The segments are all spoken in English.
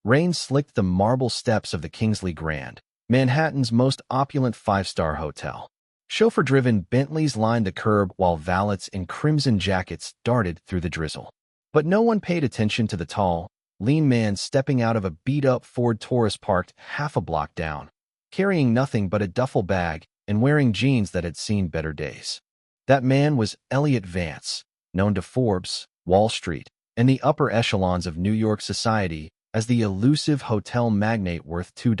Rain slicked the marble steps of the Kingsley Grand, Manhattan's most opulent five-star hotel. Chauffeur-driven Bentleys lined the curb while valets in crimson jackets darted through the drizzle. But no one paid attention to the tall, lean man stepping out of a beat-up Ford Taurus parked half a block down, carrying nothing but a duffel bag and wearing jeans that had seen better days. That man was Elliot Vance, known to Forbes, Wall Street, and the upper echelons of New York society as the elusive hotel magnate worth $2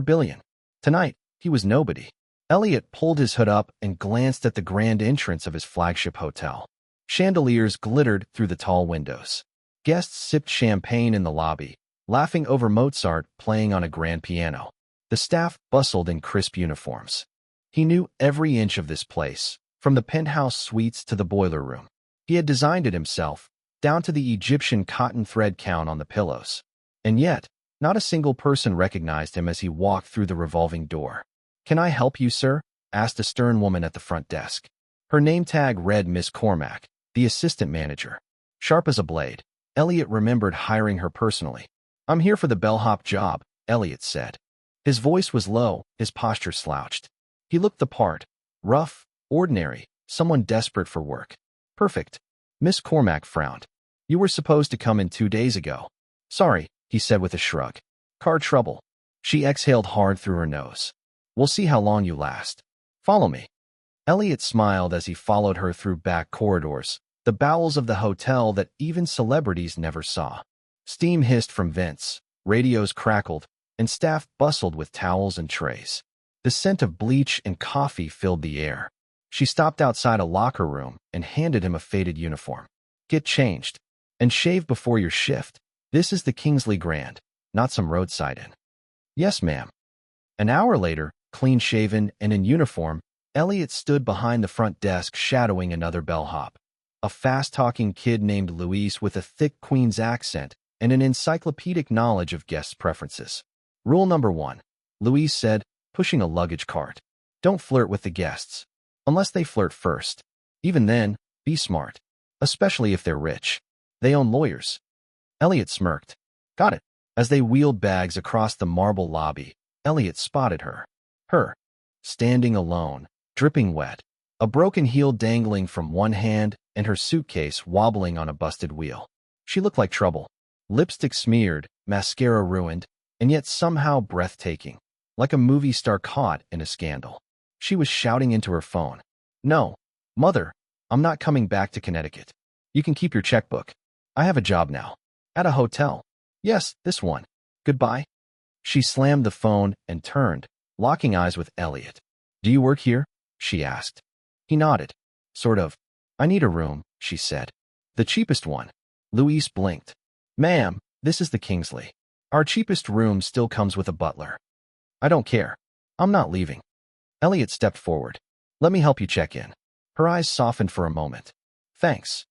billion. Tonight, he was nobody. Elliot pulled his hood up and glanced at the grand entrance of his flagship hotel. Chandeliers glittered through the tall windows. Guests sipped champagne in the lobby, laughing over Mozart playing on a grand piano. The staff bustled in crisp uniforms. He knew every inch of this place, from the penthouse suites to the boiler room. He had designed it himself, down to the Egyptian cotton thread count on the pillows. And yet, not a single person recognized him as he walked through the revolving door. "Can I help you, sir?" asked a stern woman at the front desk. Her name tag read Miss Cormack, the assistant manager. Sharp as a blade, Elliot remembered hiring her personally. "I'm here for the bellhop job," Elliot said. His voice was low, his posture slouched. He looked the part, rough, ordinary, someone desperate for work. "Perfect." Miss Cormack frowned. "You were supposed to come in 2 days ago." "Sorry," he said with a shrug. "Car trouble." She exhaled hard through her nose. "We'll see how long you last. Follow me." Elliot smiled as he followed her through back corridors, the bowels of the hotel that even celebrities never saw. Steam hissed from vents, radios crackled, and staff bustled with towels and trays. The scent of bleach and coffee filled the air. She stopped outside a locker room and handed him a faded uniform. "Get changed. And shave before your shift. This is the Kingsley Grand, not some roadside inn." "Yes, ma'am." An hour later, clean-shaven and in uniform, Elliot stood behind the front desk shadowing another bellhop. A fast-talking kid named Luis with a thick Queen's accent and an encyclopedic knowledge of guests' preferences. "Rule number 1, Luis said, pushing a luggage cart. "Don't flirt with the guests. Unless they flirt first. Even then, be smart. Especially if they're rich. They own lawyers." Elliot smirked. "Got it." As they wheeled bags across the marble lobby, Elliot spotted her. Standing alone, dripping wet, a broken heel dangling from one hand and her suitcase wobbling on a busted wheel. She looked like trouble. Lipstick smeared, mascara ruined, and yet somehow breathtaking, like a movie star caught in a scandal. She was shouting into her phone. "No, Mother, I'm not coming back to Connecticut. You can keep your checkbook. I have a job now. At a hotel. Yes, this one. Goodbye." She slammed the phone and turned, locking eyes with Elliot. "Do you work here?" she asked. He nodded. "Sort of. I need a room," she said. "The cheapest one." Luis blinked. "Ma'am, this is the Kingsley. Our cheapest room still comes with a butler." "I don't care. I'm not leaving." Elliot stepped forward. "Let me help you check in." Her eyes softened for a moment. "Thanks."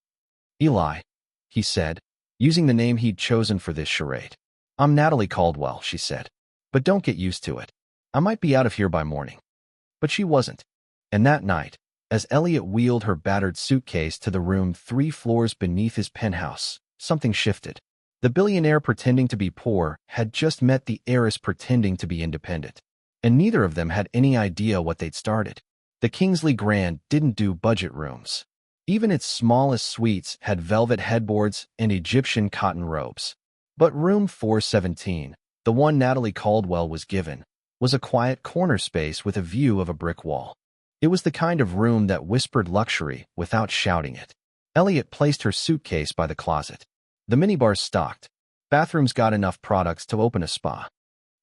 "Eli," he said, using the name he'd chosen for this charade. "I'm Natalie Caldwell," she said. "But don't get used to it. I might be out of here by morning." But she wasn't. And that night, as Elliot wheeled her battered suitcase to the room 3 floors beneath his penthouse, something shifted. The billionaire pretending to be poor had just met the heiress pretending to be independent. And neither of them had any idea what they'd started. The Kingsley Grand didn't do budget rooms. Even its smallest suites had velvet headboards and Egyptian cotton robes. But room 417, the one Natalie Caldwell was given, was a quiet corner space with a view of a brick wall. It was the kind of room that whispered luxury without shouting it. Elliot placed her suitcase by the closet. The minibar's stocked. Bathrooms got enough products to open a spa.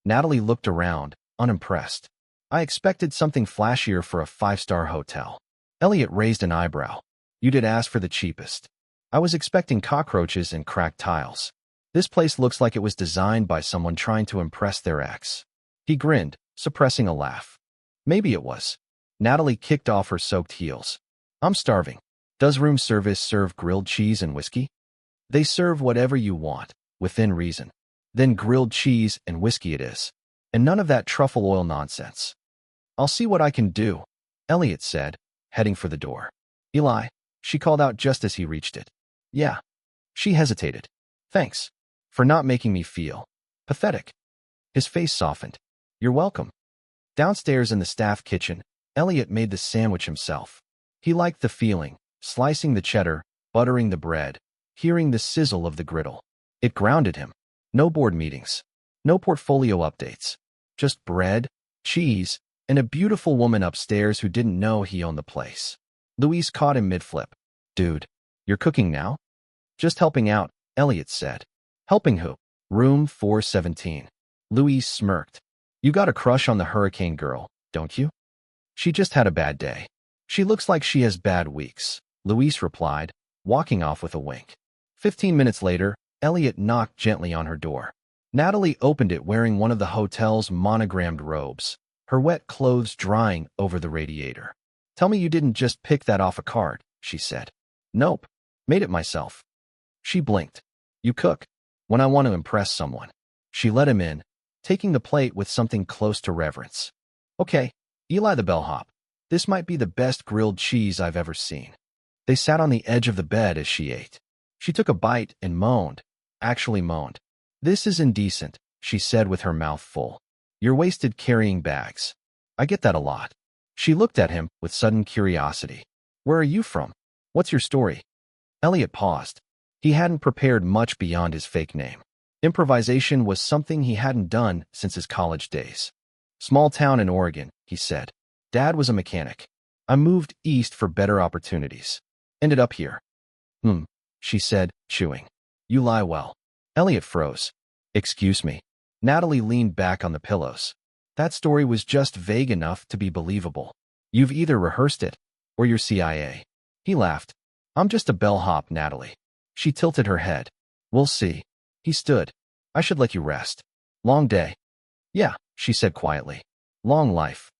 Natalie looked around, unimpressed. "I expected something flashier for a 5-star hotel." Elliot raised an eyebrow. "You did ask for the cheapest. I was expecting cockroaches and cracked tiles. This place looks like it was designed by someone trying to impress their ex." He grinned, suppressing a laugh. "Maybe it was." Natalie kicked off her soaked heels. "I'm starving. Does room service serve grilled cheese and whiskey?" "They serve whatever you want, within reason. Then grilled cheese and whiskey it is. And none of that truffle oil nonsense." "I'll see what I can do," Elliot said, heading for the door. "Eli," she called out just as he reached it. "Yeah." She hesitated. "Thanks." For not making me feel pathetic. His face softened. You're welcome. Downstairs in the staff kitchen, Elliot made the sandwich himself. He liked the feeling, slicing the cheddar, buttering the bread, hearing the sizzle of the griddle. It grounded him. No board meetings. No portfolio updates. Just bread, cheese, and a beautiful woman upstairs who didn't know he owned the place. Louise caught him mid-flip. Dude, you're cooking now? Just helping out, Elliot said. Helping who? Room 417. Louise smirked. You got a crush on the hurricane girl, don't you? She just had a bad day. She looks like she has bad weeks, Louise replied, walking off with a wink. 15 minutes later, Elliot knocked gently on her door. Natalie opened it wearing one of the hotel's monogrammed robes, her wet clothes drying over the radiator. Tell me you didn't just pick that off a card, she said. Nope. Made it myself. She blinked. You cook. When I want to impress someone. She let him in, taking the plate with something close to reverence. Okay, Eli the bellhop. This might be the best grilled cheese I've ever seen. They sat on the edge of the bed as she ate. She took a bite and moaned. Actually moaned. This is indecent, she said with her mouth full. You're wasted carrying bags. I get that a lot. She looked at him with sudden curiosity. Where are you from? What's your story? Elliot paused. He hadn't prepared much beyond his fake name. Improvisation was something he hadn't done since his college days. Small town in Oregon, he said. Dad was a mechanic. I moved east for better opportunities. Ended up here. She said, chewing. You lie well. Elliot froze. Excuse me. Natalie leaned back on the pillows. That story was just vague enough to be believable. You've either rehearsed it, or you're CIA. He laughed. I'm just a bellhop, Natalie. She tilted her head. We'll see. He stood. I should let you rest. Long day. Yeah, she said quietly. Long life.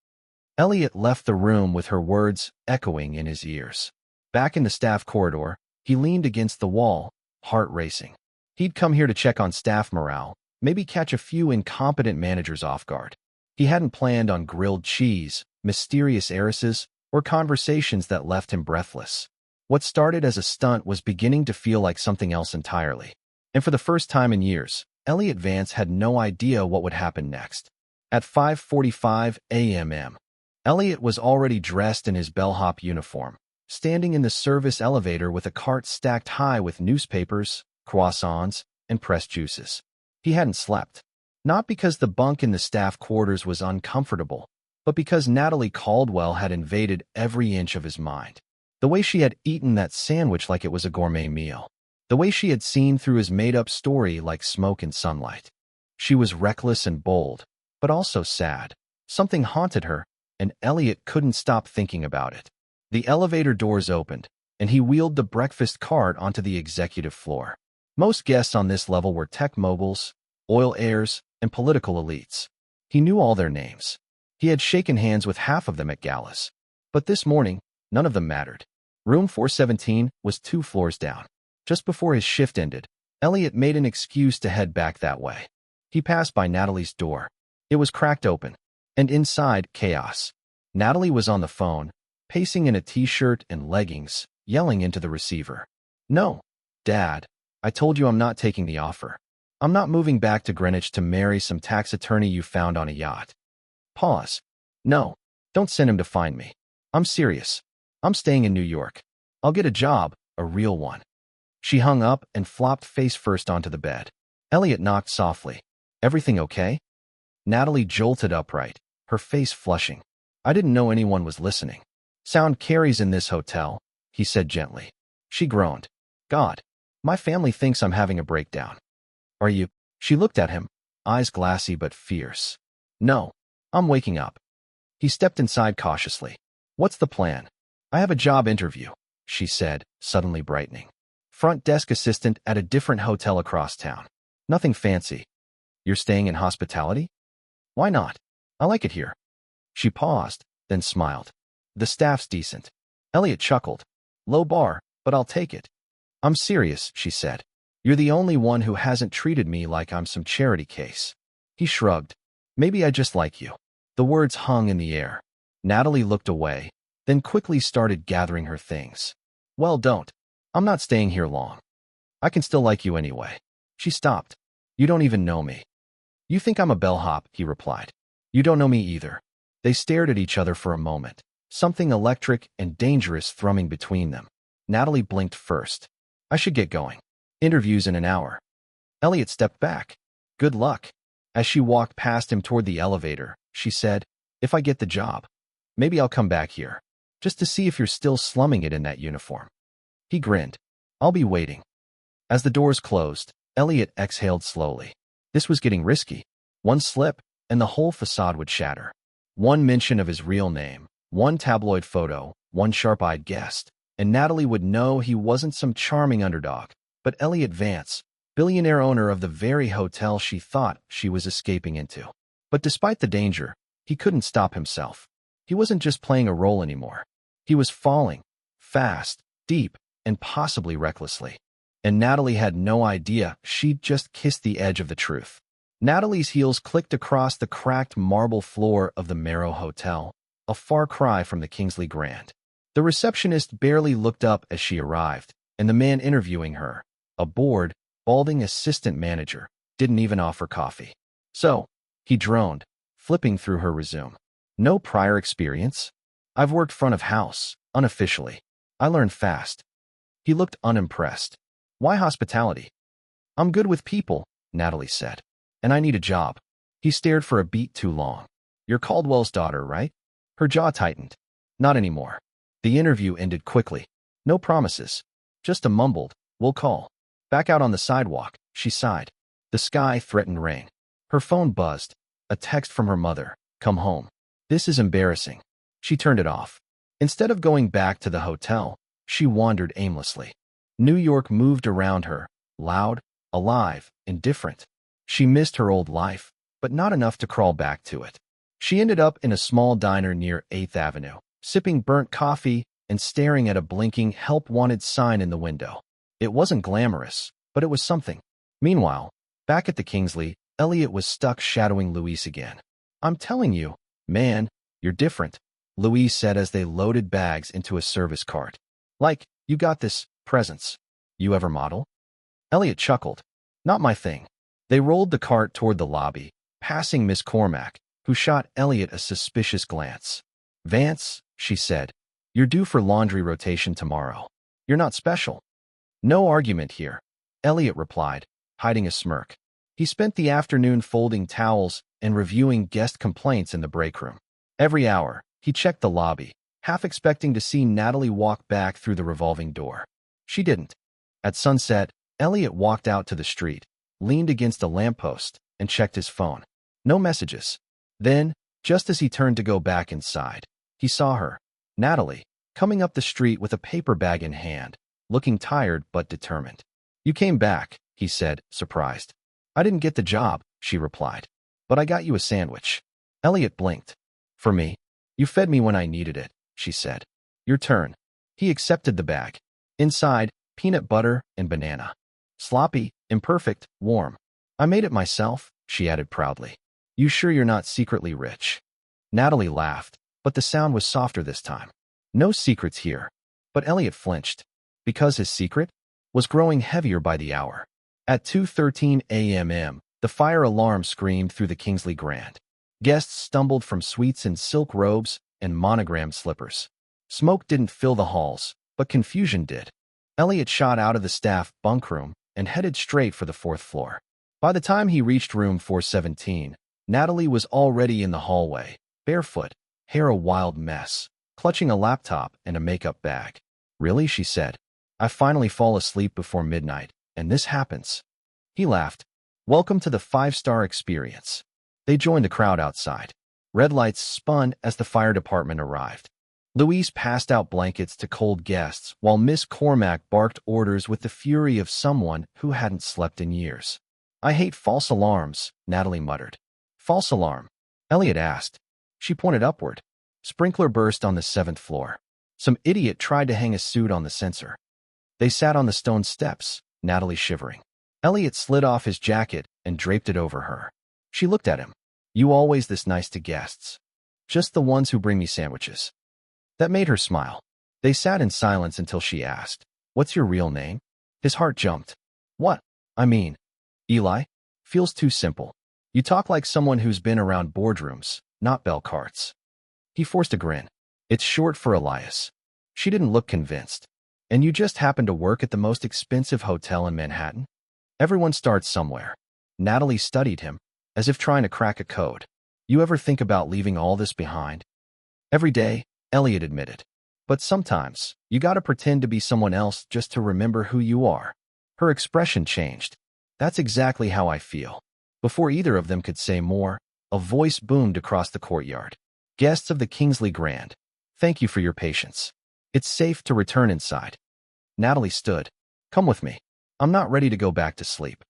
Elliot left the room with her words echoing in his ears. Back in the staff corridor, he leaned against the wall, heart racing. He'd come here to check on staff morale, maybe catch a few incompetent managers off guard. He hadn't planned on grilled cheese, mysterious heiresses, or conversations that left him breathless. What started as a stunt was beginning to feel like something else entirely. And for the first time in years, Elliot Vance had no idea what would happen next. At 5:45 a.m., Elliot was already dressed in his bellhop uniform, standing in the service elevator with a cart stacked high with newspapers, croissants, and pressed juices. He hadn't slept. Not because the bunk in the staff quarters was uncomfortable, but because Natalie Caldwell had invaded every inch of his mind. The way she had eaten that sandwich like it was a gourmet meal. The way she had seen through his made-up story like smoke and sunlight. She was reckless and bold, but also sad. Something haunted her, and Elliot couldn't stop thinking about it. The elevator doors opened, and he wheeled the breakfast cart onto the executive floor. Most guests on this level were tech moguls, oil heirs, and political elites. He knew all their names. He had shaken hands with half of them at galas. But this morning, none of them mattered. Room 417 was 2 floors down. Just before his shift ended, Elliot made an excuse to head back that way. He passed by Natalie's door. It was cracked open, and inside, chaos. Natalie was on the phone, pacing in a t-shirt and leggings, yelling into the receiver. No, Dad, I told you I'm not taking the offer. I'm not moving back to Greenwich to marry some tax attorney you found on a yacht. Pause. No, don't send him to find me. I'm serious. I'm staying in New York. I'll get a job, a real one. She hung up and flopped face first onto the bed. Elliot knocked softly. Everything okay? Natalie jolted upright, her face flushing. I didn't know anyone was listening. Sound carries in this hotel, he said gently. She groaned. God, my family thinks I'm having a breakdown. Are you? She looked at him, eyes glassy but fierce. No, I'm waking up. He stepped inside cautiously. What's the plan? I have a job interview, she said, suddenly brightening. Front desk assistant at a different hotel across town. Nothing fancy. You're staying in hospitality? Why not? I like it here. She paused, then smiled. The staff's decent. Elliot chuckled. Low bar, but I'll take it. I'm serious, she said. You're the only one who hasn't treated me like I'm some charity case. He shrugged. Maybe I just like you. The words hung in the air. Natalie looked away, then quickly started gathering her things. Well, don't. I'm not staying here long. I can still like you anyway. She stopped. You don't even know me. You think I'm a bellhop, he replied. You don't know me either. They stared at each other for a moment, something electric and dangerous thrumming between them. Natalie blinked first. I should get going. Interview's in an hour. Elliot stepped back. Good luck. As she walked past him toward the elevator, she said, if I get the job, maybe I'll come back here, just to see if you're still slumming it in that uniform. He grinned. I'll be waiting. As the doors closed, Elliot exhaled slowly. This was getting risky. One slip, and the whole facade would shatter. One mention of his real name, one tabloid photo, one sharp-eyed guest, and Natalie would know he wasn't some charming underdog, but Elliot Vance, billionaire owner of the very hotel she thought she was escaping into. But despite the danger, he couldn't stop himself. He wasn't just playing a role anymore. He was falling, fast, deep, and possibly recklessly. And Natalie had no idea she'd just kissed the edge of the truth. Natalie's heels clicked across the cracked marble floor of the Marrow Hotel, a far cry from the Kingsley Grand. The receptionist barely looked up as she arrived, and the man interviewing her, a bored, balding assistant manager, didn't even offer coffee. So, he droned, flipping through her resume. No prior experience? I've worked front of house, unofficially. I learned fast. He looked unimpressed. Why hospitality? I'm good with people, Natalie said. And I need a job. He stared for a beat too long. You're Caldwell's daughter, right? Her jaw tightened. Not anymore. The interview ended quickly. No promises. Just a mumbled, we'll call. Back out on the sidewalk, she sighed. The sky threatened rain. Her phone buzzed. A text from her mother. Come home. This is embarrassing. She turned it off. Instead of going back to the hotel, she wandered aimlessly. New York moved around her, loud, alive, indifferent. She missed her old life, but not enough to crawl back to it. She ended up in a small diner near 8th Avenue, sipping burnt coffee and staring at a blinking help wanted sign in the window. It wasn't glamorous, but it was something. Meanwhile, back at the Kingsley, Elliot was stuck shadowing Louise again. I'm telling you, man, you're different, Louise said as they loaded bags into a service cart. Like, you got this, presence. You ever model? Elliot chuckled. Not my thing. They rolled the cart toward the lobby, passing Miss Cormack, who shot Elliot a suspicious glance. Vance, she said, you're due for laundry rotation tomorrow. You're not special. No argument here, Elliot replied, hiding a smirk. He spent the afternoon folding towels and reviewing guest complaints in the break room. Every hour, he checked the lobby, half expecting to see Natalie walk back through the revolving door. She didn't. At sunset, Elliot walked out to the street, leaned against a lamppost, and checked his phone. No messages. Then, just as he turned to go back inside, he saw her, Natalie, coming up the street with a paper bag in hand, looking tired but determined. You came back, he said, surprised. I didn't get the job, she replied. But I got you a sandwich. Elliot blinked. For me? You fed me when I needed it, she said. Your turn. He accepted the bag. Inside, peanut butter and banana. Sloppy, imperfect, warm. I made it myself, she added proudly. You sure you're not secretly rich? Natalie laughed, but the sound was softer this time. No secrets here. But Elliot flinched, because his secret was growing heavier by the hour. At 2:13 a.m., the fire alarm screamed through the Kingsley Grand. Guests stumbled from suites in silk robes and monogrammed slippers. Smoke didn't fill the halls, but confusion did. Elliot shot out of the staff bunk room and headed straight for the 4th floor. By the time he reached room 417, Natalie was already in the hallway, barefoot, hair a wild mess, clutching a laptop and a makeup bag. Really, she said. I finally fall asleep before midnight, and this happens. He laughed. Welcome to the 5-star experience. They joined the crowd outside. Red lights spun as the fire department arrived. Louise passed out blankets to cold guests while Miss Cormack barked orders with the fury of someone who hadn't slept in years. I hate false alarms, Natalie muttered. False alarm? Elliot asked. She pointed upward. Sprinkler burst on the 7th floor. Some idiot tried to hang a suit on the sensor. They sat on the stone steps, Natalie shivering. Elliot slid off his jacket and draped it over her. She looked at him. You always this nice to guests. Just the ones who bring me sandwiches. That made her smile. They sat in silence until she asked, What's your real name? His heart jumped. What? I mean, Eli? Feels too simple. You talk like someone who's been around boardrooms, not bell carts. He forced a grin. It's short for Elias. She didn't look convinced. And you just happen to work at the most expensive hotel in Manhattan? Everyone starts somewhere. Natalie studied him, as if trying to crack a code. You ever think about leaving all this behind? Every day, Elliot admitted. But sometimes, you gotta pretend to be someone else just to remember who you are. Her expression changed. That's exactly how I feel. Before either of them could say more, a voice boomed across the courtyard. Guests of the Kingsley Grand, thank you for your patience. It's safe to return inside. Natalie stood. Come with me. I'm not ready to go back to sleep.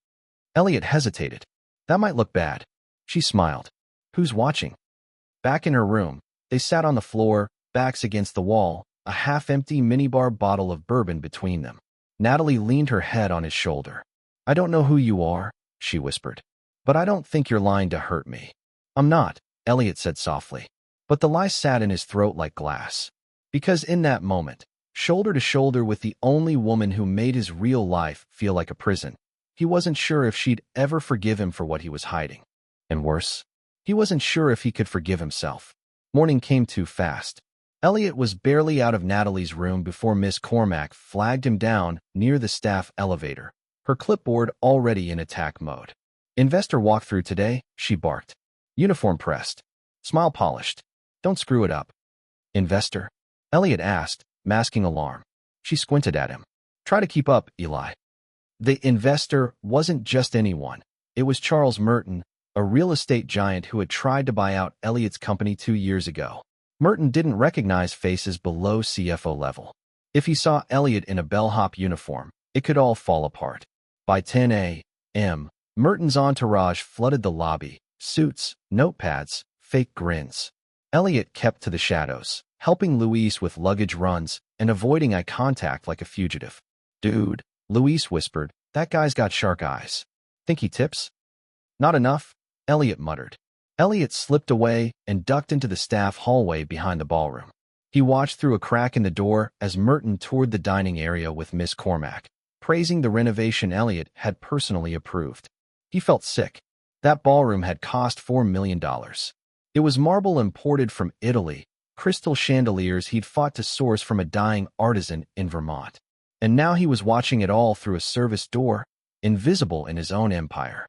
Elliot hesitated. That might look bad. She smiled. Who's watching? Back in her room, they sat on the floor, backs against the wall, a half-empty minibar bottle of bourbon between them. Natalie leaned her head on his shoulder. I don't know who you are, she whispered. But I don't think you're lying to hurt me. I'm not, Elliot said softly. But the lie sat in his throat like glass. Because in that moment, shoulder to shoulder with the only woman who made his real life feel like a prison, he wasn't sure if she'd ever forgive him for what he was hiding. And worse, he wasn't sure if he could forgive himself. Morning came too fast. Elliot was barely out of Natalie's room before Miss Cormack flagged him down near the staff elevator, her clipboard already in attack mode. Investor walkthrough today, she barked. Uniform pressed. Smile polished. Don't screw it up. Investor? Elliot asked, masking alarm. She squinted at him. Try to keep up, Eli. The investor wasn't just anyone. It was Charles Merton, a real estate giant who had tried to buy out Elliot's company 2 years ago. Merton didn't recognize faces below CFO level. If he saw Elliot in a bellhop uniform, it could all fall apart. By 10 a.m., Merton's entourage flooded the lobby, suits, notepads, fake grins. Elliot kept to the shadows, helping Luis with luggage runs and avoiding eye contact like a fugitive. Dude, Luis whispered, that guy's got shark eyes. Think he tips? Not enough, Elliot muttered. Elliot slipped away and ducked into the staff hallway behind the ballroom. He watched through a crack in the door as Merton toured the dining area with Miss Cormack, praising the renovation Elliot had personally approved. He felt sick. That ballroom had cost $4 million. It was marble imported from Italy, crystal chandeliers he'd fought to source from a dying artisan in Vermont. And now he was watching it all through a service door, invisible in his own empire.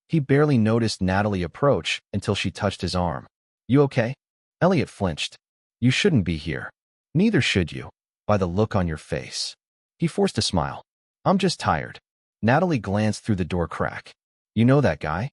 He barely noticed Natalie approach until she touched his arm. You okay? Elliot flinched. You shouldn't be here. Neither should you, by the look on your face. He forced a smile. I'm just tired. Natalie glanced through the door crack. You know that guy?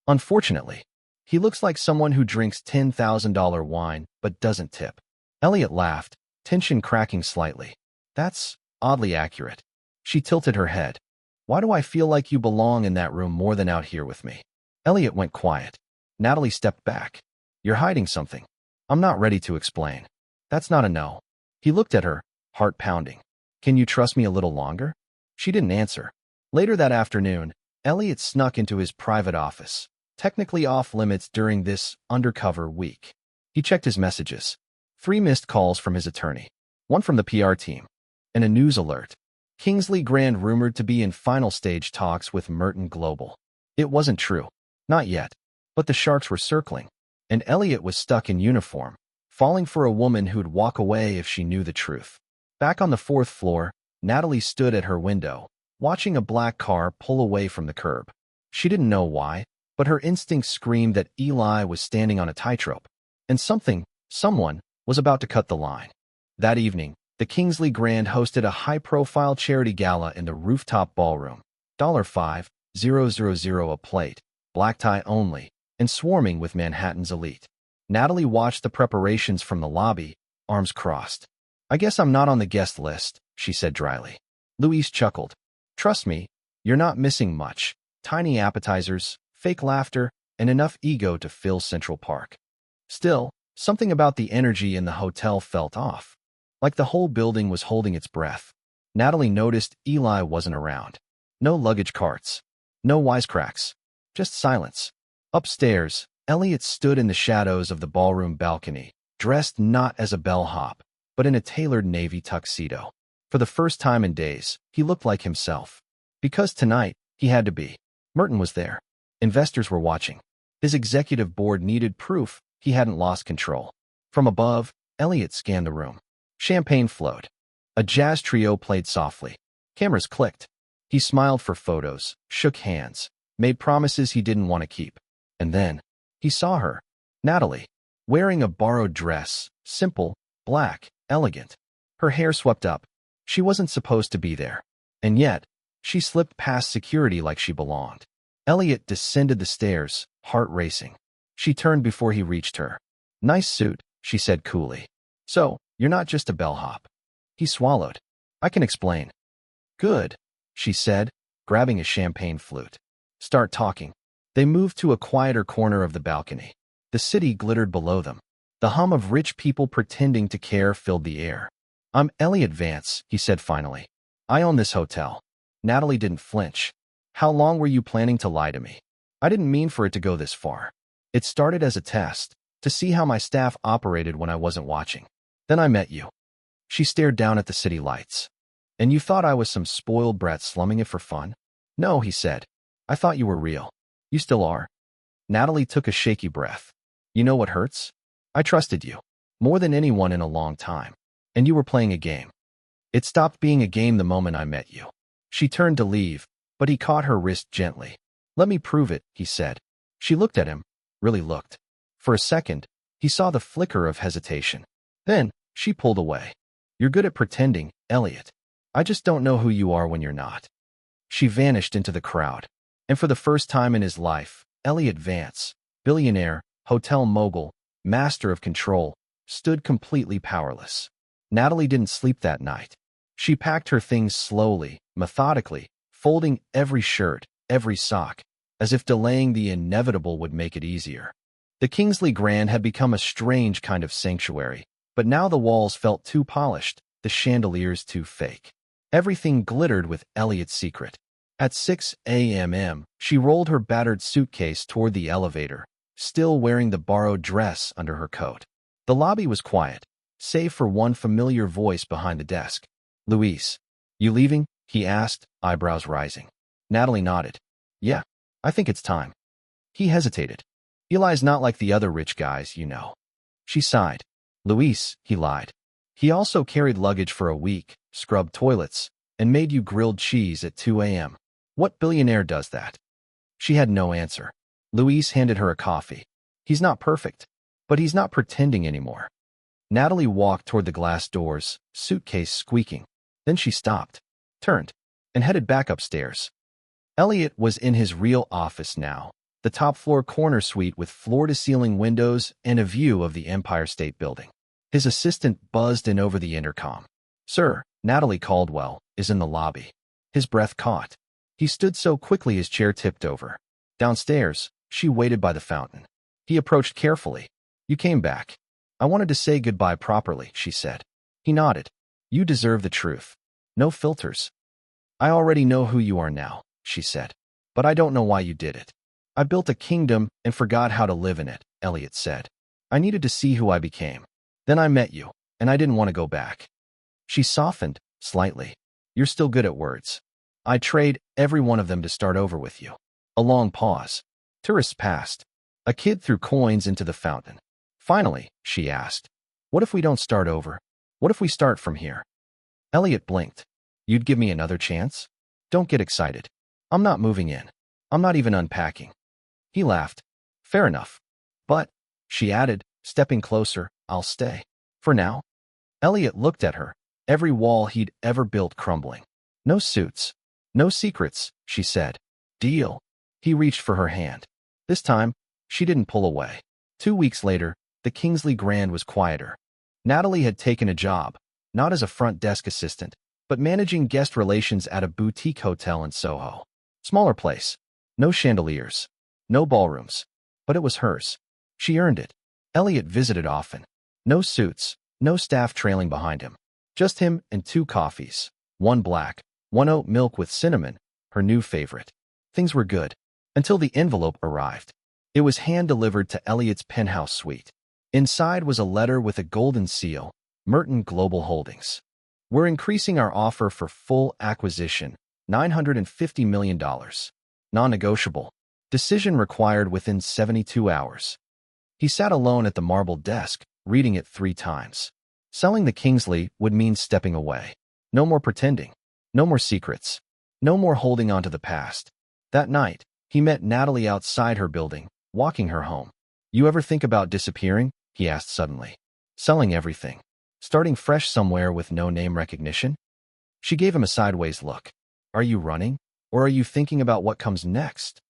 Unfortunately. He looks like someone who drinks $10,000 wine but doesn't tip. Elliot laughed, tension cracking slightly. That's oddly accurate. She tilted her head. Why do I feel like you belong in that room more than out here with me? Elliot went quiet. Natalie stepped back. You're hiding something. I'm not ready to explain. That's not a no. He looked at her, heart pounding. Can you trust me a little longer? She didn't answer. Later that afternoon, Elliot snuck into his private office, technically off limits during this undercover week. He checked his messages. 3 missed calls from his attorney, 1 from the PR team, and a news alert. Kingsley Grand rumored to be in final stage talks with Merton Global. It wasn't true. Not yet. But the sharks were circling, and Elliot was stuck in uniform, falling for a woman who'd walk away if she knew the truth. Back on the 4th floor, Natalie stood at her window, watching a black car pull away from the curb. She didn't know why, but her instincts screamed that Eli was standing on a tightrope, and someone, was about to cut the line. That evening, the Kingsley Grand hosted a high-profile charity gala in the rooftop ballroom. $5,000 a plate, black tie only, and swarming with Manhattan's elite. Natalie watched the preparations from the lobby, arms crossed. I guess I'm not on the guest list, she said dryly. Luis chuckled. Trust me, you're not missing much. Tiny appetizers, fake laughter, and enough ego to fill Central Park. Still, something about the energy in the hotel felt off. Like the whole building was holding its breath. Natalie noticed Eli wasn't around. No luggage carts. No wisecracks. Just silence. Upstairs, Elliot stood in the shadows of the ballroom balcony, dressed not as a bellhop, but in a tailored navy tuxedo. For the first time in days, he looked like himself. Because tonight, he had to be. Merton was there. Investors were watching. His executive board needed proof he hadn't lost control. From above, Elliot scanned the room. Champagne flowed. A jazz trio played softly. Cameras clicked. He smiled for photos, shook hands, made promises he didn't want to keep. And then, he saw her, Natalie, wearing a borrowed dress, simple, black, elegant. Her hair swept up. She wasn't supposed to be there. And yet, she slipped past security like she belonged. Elliot descended the stairs, heart racing. She turned before he reached her. "Nice suit," she said coolly. "So, you're not just a bellhop." He swallowed. "I can explain." "Good," she said, grabbing a champagne flute. "Start talking." They moved to a quieter corner of the balcony. The city glittered below them. The hum of rich people pretending to care filled the air. "I'm Elliot Vance," he said finally. "I own this hotel." Natalie didn't flinch. "How long were you planning to lie to me?" "I didn't mean for it to go this far. It started as a test, to see how my staff operated when I wasn't watching. Then I met you." She stared down at the city lights. "And you thought I was some spoiled brat slumming it for fun?" "No," he said. "I thought you were real." "You still are." Natalie took a shaky breath. "You know what hurts? I trusted you. More than anyone in a long time. And you were playing a game. It stopped being a game the moment I met you." She turned to leave, but he caught her wrist gently. "Let me prove it," he said. She looked at him, really looked. For a second, he saw the flicker of hesitation. Then, she pulled away. "You're good at pretending, Elliot. I just don't know who you are when you're not." She vanished into the crowd. And for the first time in his life, Elliot Vance, billionaire, hotel mogul, master of control, stood completely powerless. Natalie didn't sleep that night. She packed her things slowly, methodically, folding every shirt, every sock, as if delaying the inevitable would make it easier. The Kingsley Grand had become a strange kind of sanctuary, but now the walls felt too polished, the chandeliers too fake. Everything glittered with Elliot's secret. At 6 a.m., she rolled her battered suitcase toward the elevator, still wearing the borrowed dress under her coat. The lobby was quiet, save for one familiar voice behind the desk. "Luis, you leaving?" he asked, eyebrows rising. Natalie nodded. "Yeah, I think it's time." He hesitated. "Eli's not like the other rich guys, you know." She sighed. "Luis," he lied. "He also carried luggage for a week, scrubbed toilets, and made you grilled cheese at 2 a.m. What billionaire does that?" She had no answer. Luis handed her a coffee. "He's not perfect, but he's not pretending anymore." Natalie walked toward the glass doors, suitcase squeaking. Then she stopped, turned, and headed back upstairs. Elliot was in his real office now, the top-floor corner suite with floor-to-ceiling windows and a view of the Empire State Building. His assistant buzzed in over the intercom. "Sir, Natalie Caldwell is in the lobby." His breath caught. He stood so quickly his chair tipped over. Downstairs, she waited by the fountain. He approached carefully. "You came back. I wanted to say goodbye properly," she said. He nodded. "You deserve the truth. No filters." "I already know who you are now," she said. "But I don't know why you did it." "I built a kingdom and forgot how to live in it," Elliot said. "I needed to see who I became. Then I met you, and I didn't want to go back." She softened, slightly. "You're still good at words. I'd trade every one of them to start over with you." A long pause. Tourists passed. A kid threw coins into the fountain. Finally, she asked, "What if we don't start over? What if we start from here?" Elliot blinked. "You'd give me another chance?" "Don't get excited. I'm not moving in. I'm not even unpacking." He laughed. "Fair enough. But," she added, stepping closer, "I'll stay. For now." Elliot looked at her, every wall he'd ever built crumbling. "No suits. No secrets," she said. "Deal." He reached for her hand. This time, she didn't pull away. 2 weeks later, the Kingsley Grand was quieter. Natalie had taken a job, not as a front desk assistant, but managing guest relations at a boutique hotel in Soho. Smaller place. No chandeliers. No ballrooms. But it was hers. She earned it. Elliot visited often. No suits. No staff trailing behind him. Just him and 2 coffees. One black, one oat milk with cinnamon, her new favorite. Things were good. Until the envelope arrived. It was hand-delivered to Elliot's penthouse suite. Inside was a letter with a golden seal, Merton Global Holdings. "We're increasing our offer for full acquisition, $950 million. Non-negotiable." Decision required within 72 hours. He sat alone at the marble desk, reading it 3 times. Selling the Kingsley would mean stepping away. No more pretending. No more secrets. No more holding on to the past. That night, he met Natalie outside her building, walking her home. "You ever think about disappearing?" he asked suddenly. "Selling everything. Starting fresh somewhere with no name recognition?" She gave him a sideways look. "Are you running? Or are you thinking about what comes next?"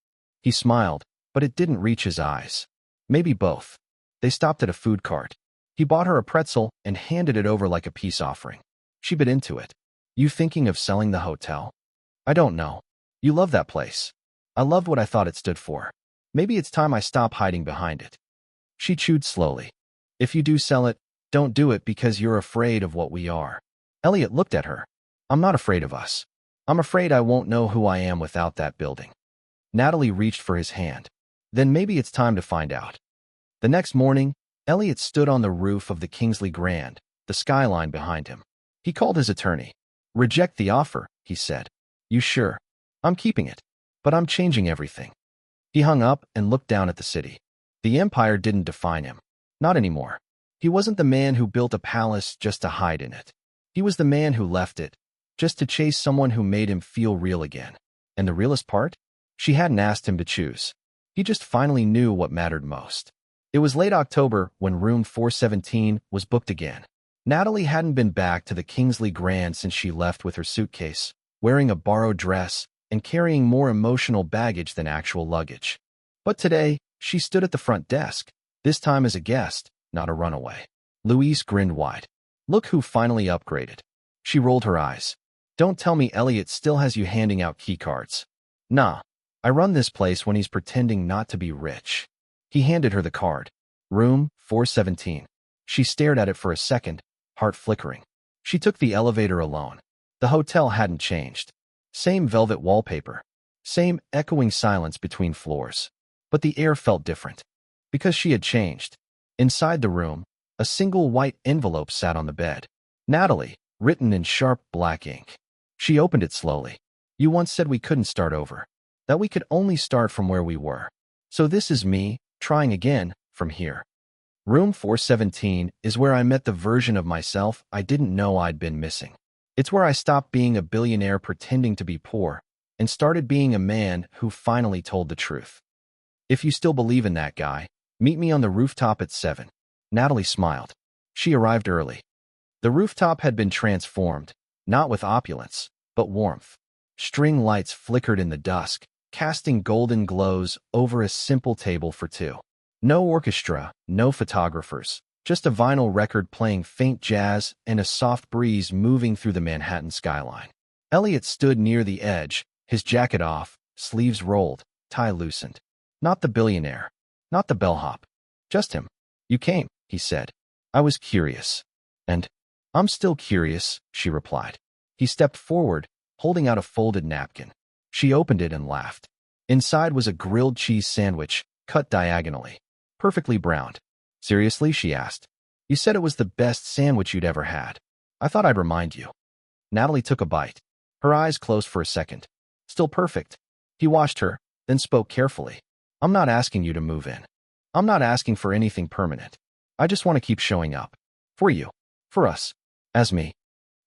He smiled, but it didn't reach his eyes. Maybe both. They stopped at a food cart. He bought her a pretzel and handed it over like a peace offering. She bit into it. "You thinking of selling the hotel?" "I don't know. You love that place." "I loved what I thought it stood for. Maybe it's time I stop hiding behind it." She chewed slowly. "If you do sell it, don't do it because you're afraid of what we are." Elliot looked at her. "I'm not afraid of us. I'm afraid I won't know who I am without that building." Natalie reached for his hand. "Then maybe it's time to find out." The next morning, Elliot stood on the roof of the Kingsley Grand, the skyline behind him. He called his attorney. "Reject the offer," he said. "You sure?" "I'm keeping it. But I'm changing everything." He hung up and looked down at the city. The empire didn't define him. Not anymore. He wasn't the man who built a palace just to hide in it. He was the man who left it, just to chase someone who made him feel real again. And the realest part? She hadn't asked him to choose. He just finally knew what mattered most. It was late October when room 417 was booked again. Natalie hadn't been back to the Kingsley Grand since she left with her suitcase, wearing a borrowed dress and carrying more emotional baggage than actual luggage. But today, she stood at the front desk, this time as a guest, not a runaway. Louise grinned wide. "Look who finally upgraded." She rolled her eyes. "Don't tell me Elliot still has you handing out keycards." "Nah. I run this place when he's pretending not to be rich." He handed her the card. "Room 417. She stared at it for a second, heart flickering. She took the elevator alone. The hotel hadn't changed. Same velvet wallpaper. Same echoing silence between floors. But the air felt different. Because she had changed. Inside the room, a single white envelope sat on the bed. "Natalie," written in sharp black ink. She opened it slowly. "You once said we couldn't start over. That we could only start from where we were. So this is me, trying again, from here. Room 417 is where I met the version of myself I didn't know I'd been missing. It's where I stopped being a billionaire pretending to be poor and started being a man who finally told the truth. If you still believe in that guy, meet me on the rooftop at 7. Natalie smiled. She arrived early. The rooftop had been transformed, not with opulence, but warmth. String lights flickered in the dusk, casting golden glows over a simple table for 2. No orchestra, no photographers, just a vinyl record playing faint jazz and a soft breeze moving through the Manhattan skyline. Elliot stood near the edge, his jacket off, sleeves rolled, tie loosened. Not the billionaire, not the bellhop, just him. "You came," he said. "I was curious." "And I'm still curious," she replied. He stepped forward, holding out a folded napkin. She opened it and laughed. Inside was a grilled cheese sandwich, cut diagonally. Perfectly browned. "Seriously?" she asked. "You said it was the best sandwich you'd ever had. I thought I'd remind you." Natalie took a bite. Her eyes closed for a second. "Still perfect." He watched her, then spoke carefully. "I'm not asking you to move in. I'm not asking for anything permanent. I just want to keep showing up. For you. For us. As me."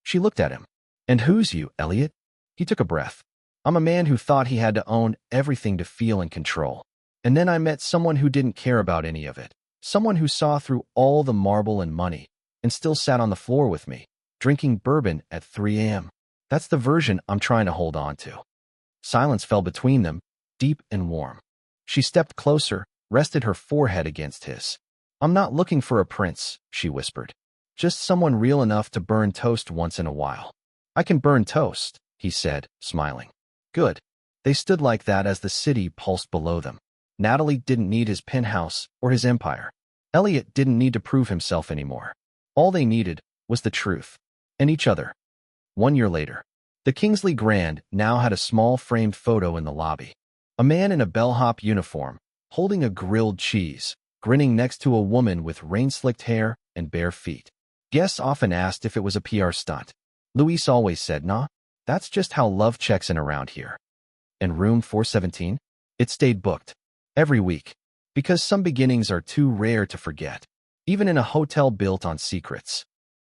She looked at him. "And who's you, Elliot?" He took a breath. "I'm a man who thought he had to own everything to feel in control. And then I met someone who didn't care about any of it. Someone who saw through all the marble and money, and still sat on the floor with me, drinking bourbon at 3 a.m. That's the version I'm trying to hold on to." Silence fell between them, deep and warm. She stepped closer, rested her forehead against his. "I'm not looking for a prince," she whispered. "Just someone real enough to burn toast once in a while." "I can burn toast," he said, smiling. "Good." They stood like that as the city pulsed below them. Natalie didn't need his penthouse or his empire. Elliot didn't need to prove himself anymore. All they needed was the truth. And each other. 1 year later. The Kingsley Grand now had a small framed photo in the lobby. A man in a bellhop uniform, holding a grilled cheese, grinning next to a woman with rain-slicked hair and bare feet. Guests often asked if it was a PR stunt. Luis always said, "Nah, that's just how love checks in around here." "And room 417? It stayed booked. Every week. Because some beginnings are too rare to forget. Even in a hotel built on secrets.